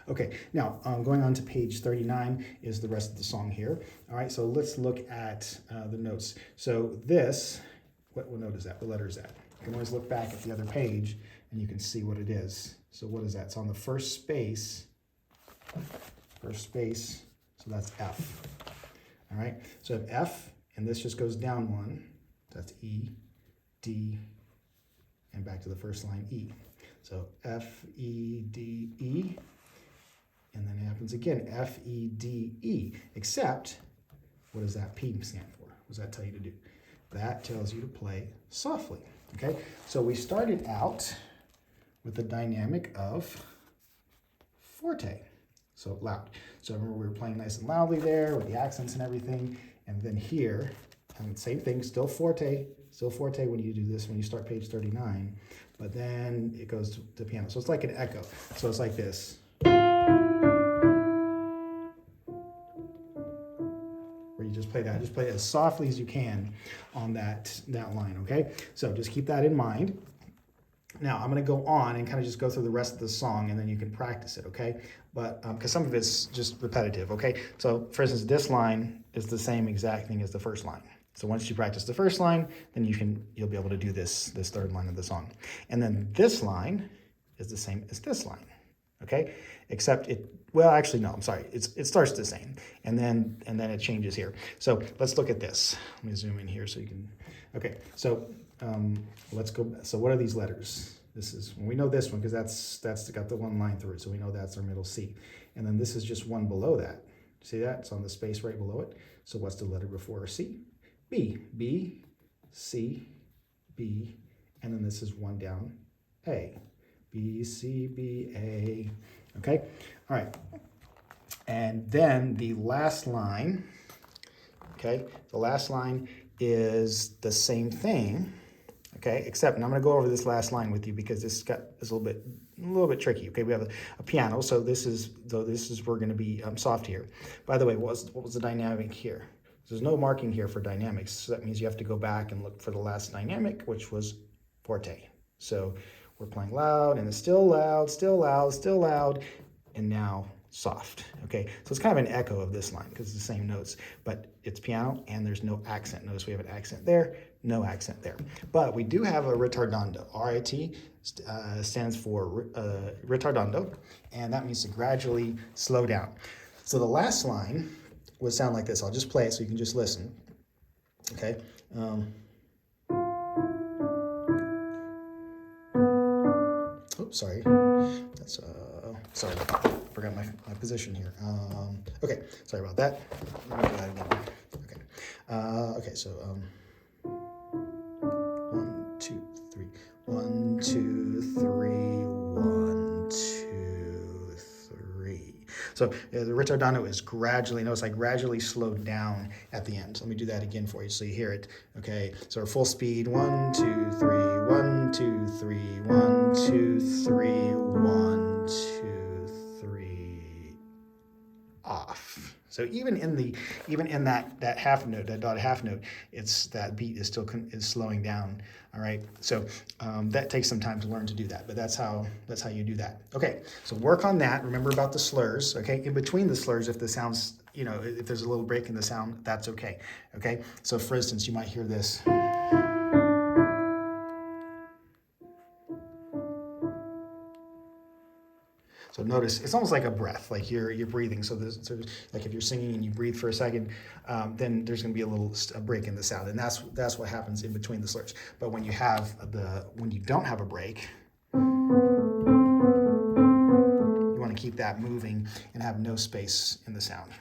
Okay, now going on to page 39 is the rest of the song here. All right, so let's look at the notes. So this, what note is that? What letter is that? You can always look back at the other page and you can see what it is. So what is that? It's on the first space, so that's F. All right, so if F, and this just goes down one, that's E, D, and back to the first line, E. So F, E, D, E, and then it happens again, F, E, D, E, except, what does that P stand for? What does that tell you to do? That tells you to play softly, okay? So we started out with the dynamic of forte, so loud. So remember we were playing nice and loudly there with the accents and everything, and then here, and same thing, still forte when you do this, when you start page 39, but then it goes to piano. So it's like an echo. So it's like this. Where you just play that, just play it as softly as you can on that line, okay? So just keep that in mind. Now I'm gonna go on and kind of just go through the rest of the song and then you can practice it, okay? But, because some of it's just repetitive, okay? So for instance, this line is the same exact thing as the first line. So once you practice the first line, then you'll be able to do this third line of the song. And then this line is the same as this line, okay? Except well, actually, no, I'm sorry. It starts the same, and then it changes here. So let's look at this. Let me zoom in here so you can, okay. So let's go, so what are these letters? This is, we know this one because that's got the one line through it, so we know that's our middle C. And then this is just one below that. See that? It's on the space right below it. So what's the letter before C? B, B, C, B, and then this is one down, A. B, C, B, A, okay? All right, and then the last line, okay? The last line is the same thing, okay? Except, and I'm gonna go over this last line with you because this is a little bit tricky, okay? We have a piano, so this is we're gonna be soft here. By the way, what was the dynamic here? There's no marking here for dynamics, so that means you have to go back and look for the last dynamic, which was forte. So we're playing loud, and it's still loud, still loud, still loud, and now soft, okay? So it's kind of an echo of this line because it's the same notes, but it's piano and there's no accent. Notice we have an accent there, no accent there. But we do have a ritardando. R-I-T stands for ritardando, and that means to gradually slow down. So the last line would sound like this. I'll just play it so you can just listen, okay? Oops, sorry. That's, sorry, forgot my position here. Okay, sorry about that. Let me do that again. Okay, okay, so 1, 2, 3. 1, 2, 3, 1, 2, 3. So the ritardando is gradually, notice I gradually slowed down at the end. So let me do that again for you so you hear it. Okay, so our full speed, 1, 2, 3, 1, 2, 3, 1, 2, 3, 1, 2, 3, off. So even in that half note, that dotted half note, that beat is still slowing down. All right. So that takes some time to learn to do that, but that's how you do that. Okay. So work on that. Remember about the slurs. Okay. In between the slurs, if the sounds, if there's a little break in the sound, that's okay. Okay. So for instance, you might hear this. So notice, it's almost like a breath, like you're breathing. So like if you're singing and you breathe for a second, then there's going to be a break in the sound, and that's what happens in between the slurs. But when you don't have a break, you want to keep that moving and have no space in the sound.